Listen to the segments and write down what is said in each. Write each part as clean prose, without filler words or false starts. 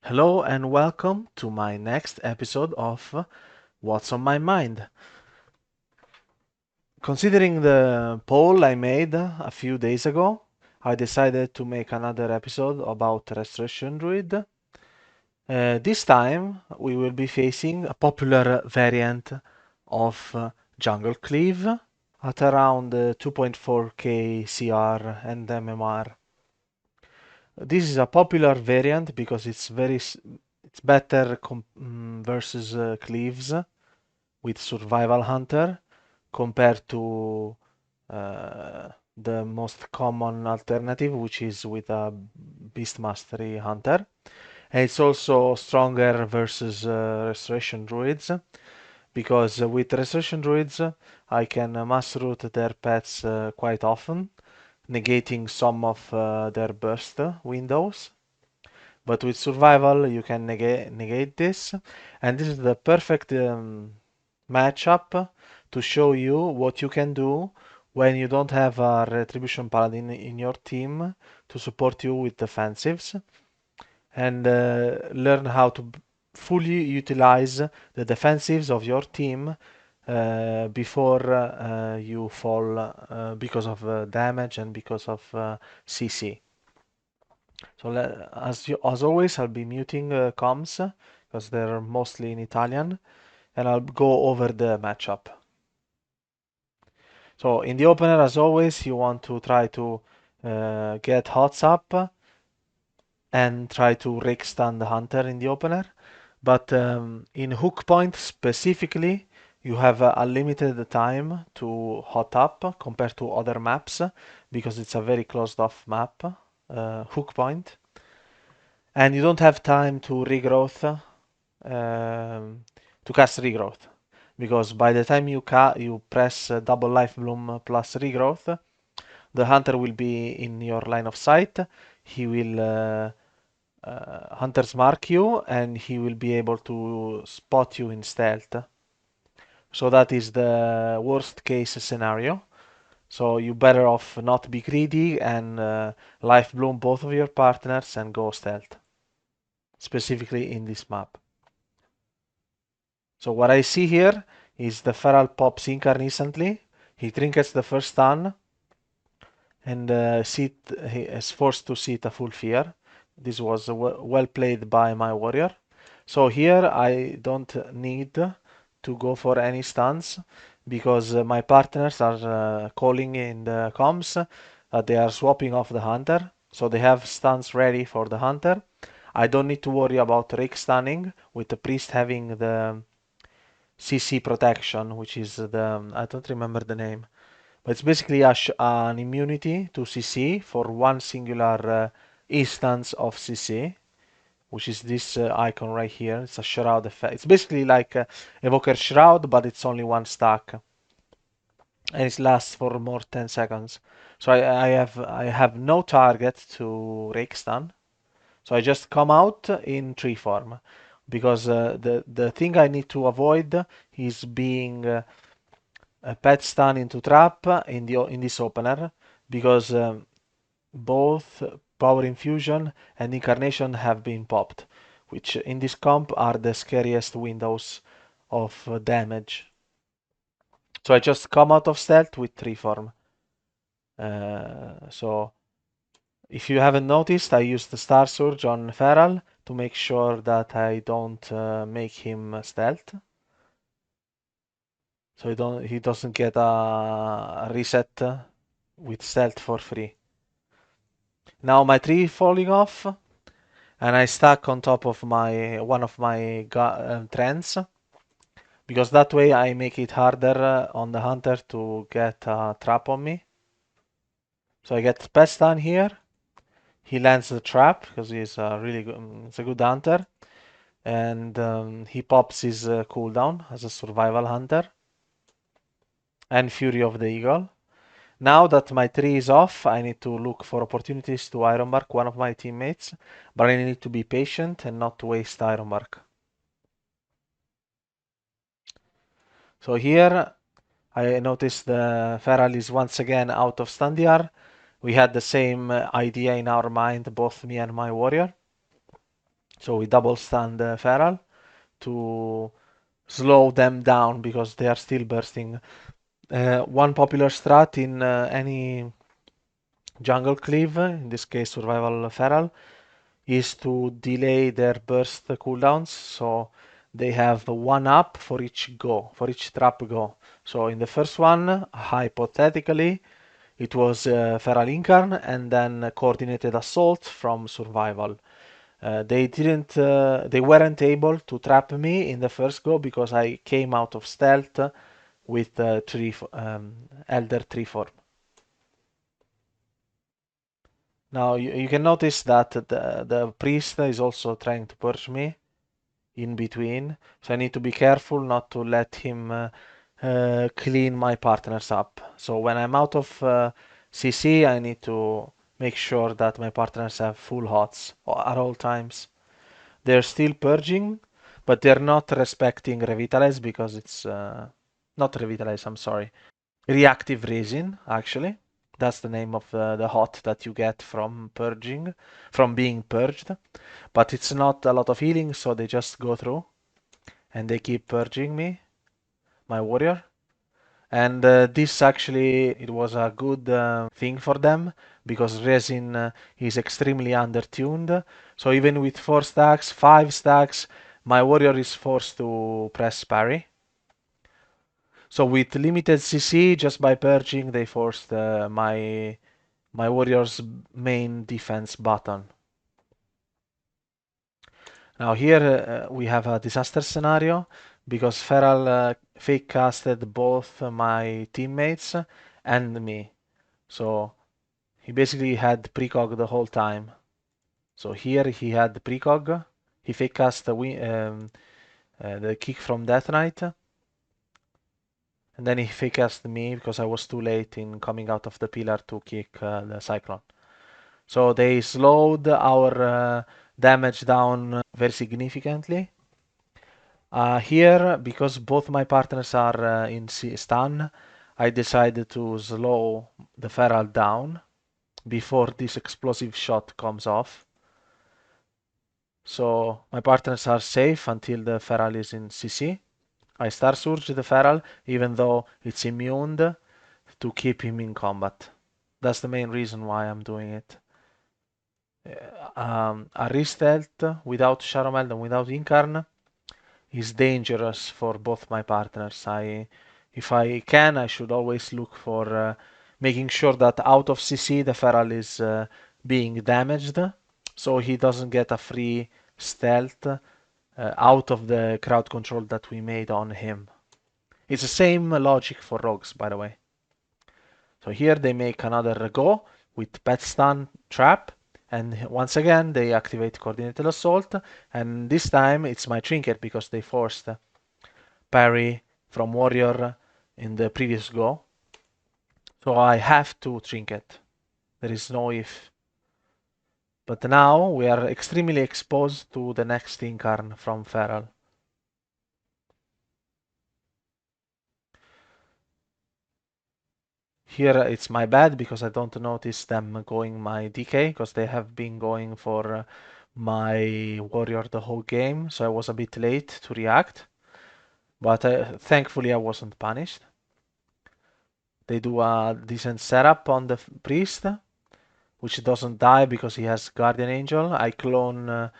Hello and welcome to my next episode of What's on My Mind. Considering the poll I made a few days ago, I decided to make another episode about Restoration Druid. This time we will be facing a popular variant of Jungle Cleave at around 2.4k CR and MMR. This is a popular variant because it's better versus Cleaves with Survival Hunter compared to the most common alternative, which is with a Beast Mastery Hunter. And it's also stronger versus Restoration Druids because with Restoration Druids I can mass root their pets quite often, negating some of their burst windows. But with survival, you can negate this, and this is the perfect matchup to show you what you can do when you don't have a Retribution Paladin in your team to support you with defensives, and learn how to fully utilize the defensives of your team before you fall because of damage and because of CC. So as always, I'll be muting comms because they're mostly in Italian, and I'll go over the matchup. So in the opener, as always, you want to try to get hots up and try to rake stun the hunter in the opener. But in hook point specifically, you have a limited time to hot up compared to other maps because it's a very closed off map, hook point. And you don't have time to regrowth, to cast regrowth, because by the time you press double life bloom plus regrowth, the hunter will be in your line of sight. He will hunter's mark you, and he will be able to spot you in stealth. So that is the worst case scenario. So you better off not be greedy and life bloom both of your partners and go stealth, specifically in this map. So what I see here is the Feral pops Incarn instantly. He trinkets the first stun and he is forced to sit a full fear. This was well played by my warrior. So here I don't need to go for any stuns because my partners are calling in the comms they are swapping off the hunter. So they have stuns ready for the hunter. I don't need to worry about Rake stunning with the priest having the CC protection, which is the, I don't remember the name, but it's basically an immunity to CC for one singular instance of CC, which is this icon right here. It's a shroud effect. It's basically like Evoker Shroud, but it's only one stack, and it lasts for more 10 seconds. So I have no target to rake stun, so I just come out in tree form because the thing I need to avoid is being pet stun into trap in this opener because both power infusion and incarnation have been popped, which in this comp are the scariest windows of damage. So I just come out of stealth with tree form. So if you haven't noticed, I used the Star Surge on Feral to make sure that I don't make him stealth. So he doesn't get a reset with stealth for free. Now my tree falling off, and I stack on top of my one of my trends, because that way I make it harder on the hunter to get a trap on me. So I get pet stun here. He lands the trap because he's a really good, it's a good hunter, and he pops his cooldown as a survival hunter and Fury of the Eagle. Now that my tree is off, I need to look for opportunities to Ironbark one of my teammates, but I need to be patient and not waste Ironbark. So here I noticed the Feral is once again out of Standiar. We had the same idea in our mind, both me and my warrior. So we double stun the feral to slow them down because they are still bursting. One popular strat in any jungle cleave, in this case survival feral, is to delay their burst cooldowns. So they have one up for each go, for each trap go. So in the first one, hypothetically, it was Feral Incarn and then Coordinated Assault from Survival. They weren't able to trap me in the first go because I came out of stealth with Elder Tree Form. Now you can notice that the priest is also trying to purge me in between, so I need to be careful not to let him clean my partners up. So when I'm out of CC, I need to make sure that my partners have full hots at all times. They're still purging, but they're not respecting Revitalize because it's not Revitalize, I'm sorry. Reactive Resin, actually. That's the name of the hot that you get from purging, from being purged. But it's not a lot of healing, so they just go through and they keep purging me, my warrior. And this actually, it was a good thing for them because resin is extremely undertuned. So even with 4 stacks, 5 stacks, my warrior is forced to press parry. So with limited CC, just by purging, they forced my warrior's main defense button. Now here we have a disaster scenario because Feral fake casted both my teammates and me. So he basically had precog the whole time. So here he had precog. He fake cast the kick from Death Knight. And then he fake cast me because I was too late in coming out of the pillar to kick the Cyclone. So they slowed our damage down very significantly. Here, because both my partners are in stun, I decided to slow the feral down before this explosive shot comes off. So my partners are safe until the feral is in CC. I Star Surge the feral even though it's immune to keep him in combat. That's the main reason why I'm doing it. A Restealth without Shadow Meld and without Incarn is dangerous for both my partners. If I can, I should always look for making sure that out of CC the feral is being damaged, so he doesn't get a free stealth out of the crowd control that we made on him. It's the same logic for rogues, by the way. So here they make another go with pet stun trap, and once again they activate coordinated assault, and this time it's my trinket because they forced parry from warrior in the previous go. So I have to trinket. There is no if. But now we are extremely exposed to the next incarn from Feral. Here it's my bad because I don't notice them going my DK because they have been going for my warrior the whole game, so I was a bit late to react. But thankfully I wasn't punished. They do a decent setup on the priest, which doesn't die because he has Guardian Angel. I clone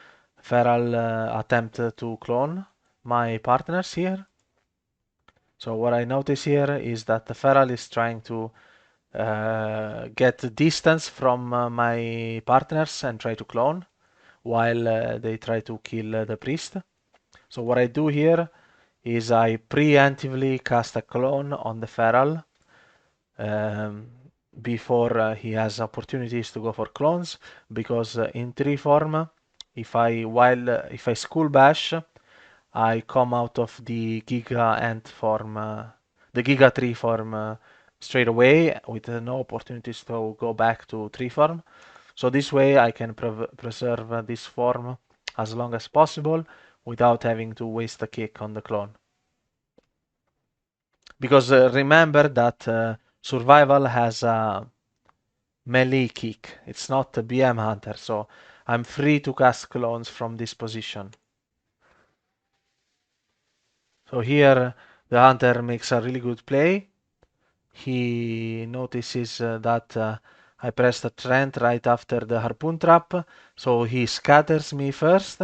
Feral attempt to clone my partners here. So what I notice here is that the Feral is trying to get distance from my partners and try to clone while they try to kill the priest. So what I do here is I preemptively cast a clone on the Feral um, before he has opportunities to go for clones, because in tree form, if I school bash, I come out of the Giga Ant form, the Giga Tree form straight away with no opportunities to go back to tree form. So this way I can preserve this form as long as possible without having to waste a kick on the clone. Because remember that survival has a melee kick. It's not a BM hunter, so I'm free to cast clones from this position. So here the hunter makes a really good play. He notices that I pressed a Trent right after the harpoon trap, so he scatters me first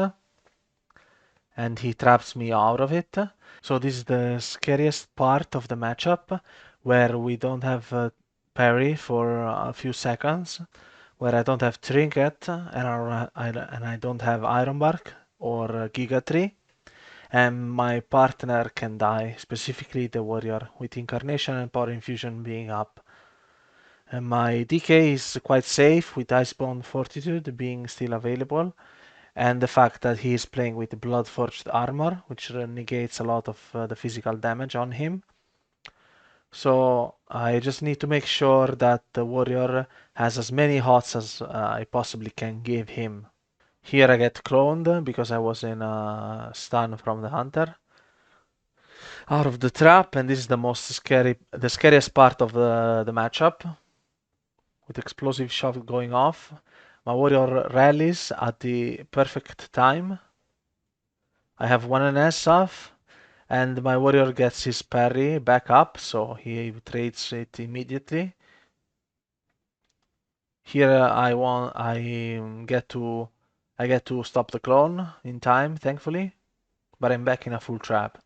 and he traps me out of it. So this is the scariest part of the matchup, where we don't have parry for a few seconds, where I don't have trinket and I don't have iron bark or giga tree, and my partner can die, specifically the warrior, with incarnation and power infusion being up. And my DK is quite safe with Icebound Fortitude being still available, and the fact that he is playing with Bloodforged armor, which negates a lot of the physical damage on him. So I just need to make sure that the warrior has as many hots as I possibly can give him. Here I get cloned because I was in a stun from the hunter out of the trap, and this is the scariest part of the matchup, with explosive shot going off. My warrior rallies at the perfect time. I have one NS off, and my warrior gets his parry back up, so he trades it immediately. Here I get to stop the clone in time, thankfully, but I'm back in a full trap.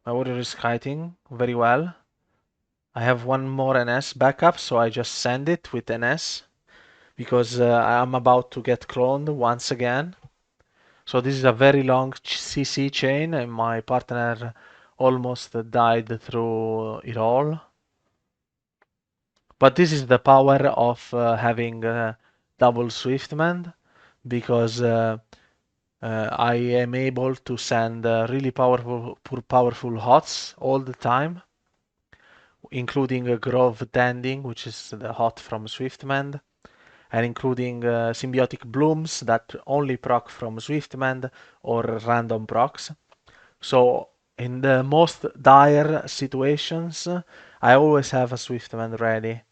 My warrior is kiting very well. I have one more NS backup, so I just send it with NS because I'm about to get cloned once again. So this is a very long CC chain, and my partner almost died through it all. But this is the power of having double Swiftman, because I am able to send really powerful hots all the time, including a Grove Tending, which is the hot from Swiftman, and including symbiotic blooms that only proc from Swiftman or random procs. So in the most dire situations, I always have a Swiftman ready.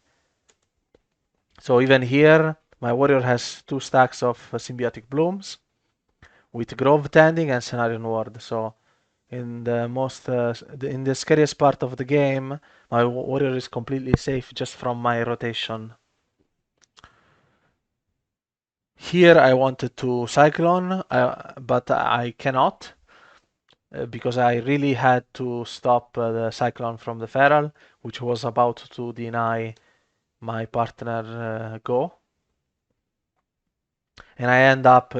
So even here, my warrior has 2 stacks of symbiotic blooms with Grove Tending and Cenarion Ward. So in the scariest part of the game, my warrior is completely safe just from my rotation. Here I wanted to Cyclone, but I cannot because I really had to stop the Cyclone from the Feral, which was about to deny my partner go. And I end up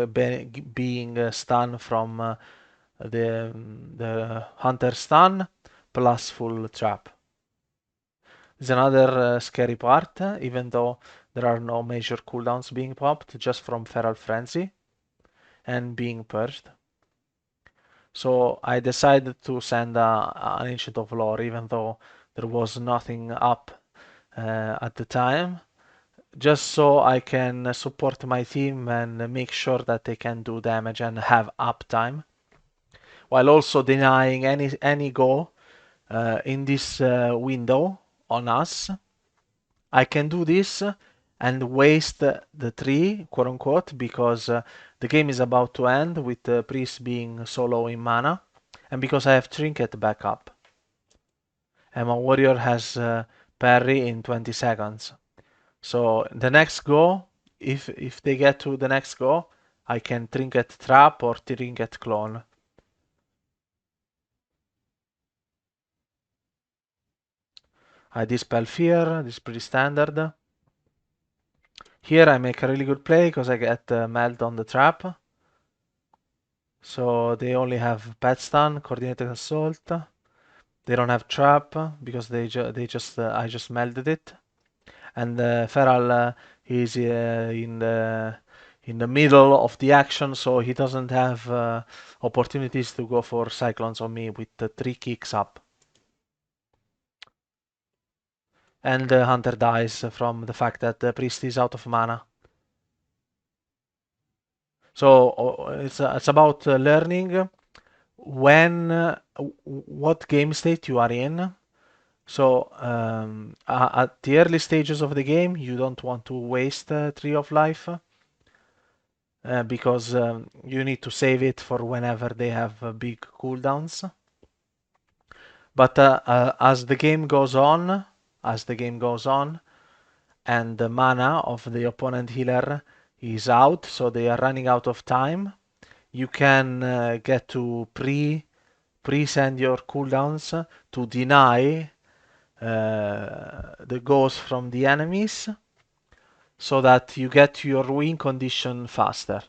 being stunned from the Hunter stun plus full trap. It's another scary part, even though there are no major cooldowns being popped, just from Feral Frenzy and being purged. So I decided to send an Ancient of Lore, even though there was nothing up at the time, just so I can support my team and make sure that they can do damage and have uptime, while also denying any go in this window on us. I can do this and waste the tree, quote unquote, because the game is about to end with the priest being so low in mana, and because I have trinket backup. And my warrior has parry in 20 seconds. So the next go, if they get to the next go, I can trinket trap or trinket clone. I dispel fear, this is pretty standard. Here I make a really good play because I get meld on the trap. So they only have pet stun, coordinated assault. They don't have trap because I just melded it. And Feral is in the middle of the action, so he doesn't have opportunities to go for cyclones on me with the 3 kicks up. And the hunter dies from the fact that the priest is out of mana. So it's about learning when what game state you are in, So at the early stages of the game, you don't want to waste Tree of Life because you need to save it for whenever they have big cooldowns. But as the game goes on, and the mana of the opponent healer is out, so they are running out of time, you can get to pre-send your cooldowns to deny the ghost from the enemies so that you get to your win condition faster.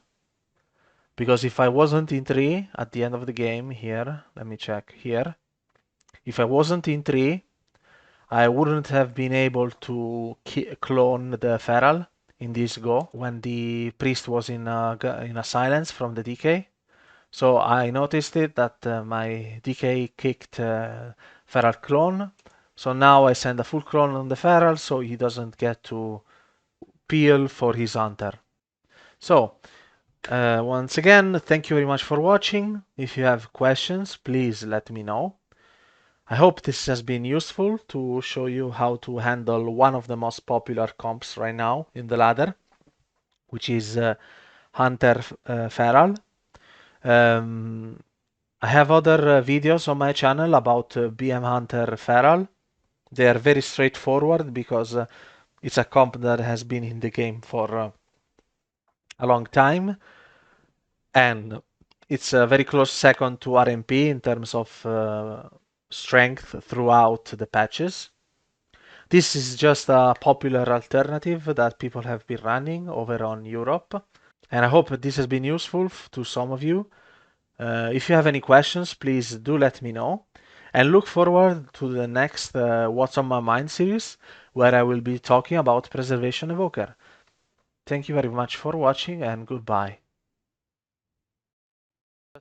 Because if I wasn't in 3 at the end of the game here, let me check here. If I wasn't in 3, I wouldn't have been able to clone the feral in this go when the priest was in a silence from the DK. So I noticed it that my DK kicked feral clone. So now I send a full clone on the feral so he doesn't get to peel for his hunter. So once again, thank you very much for watching. If you have questions, please let me know. I hope this has been useful to show you how to handle one of the most popular comps right now in the ladder, which is Hunter Feral. I have other videos on my channel about BM Hunter Feral. They are very straightforward because it's a comp that has been in the game for a long time, and it's a very close second to RMP in terms of strength throughout the patches. This is just a popular alternative that people have been running over on Europe, and I hope this has been useful to some of you. If you have any questions, please do let me know. And look forward to the next What's on My Mind series, where I will be talking about Preservation Evoker. Thank you very much for watching, and goodbye.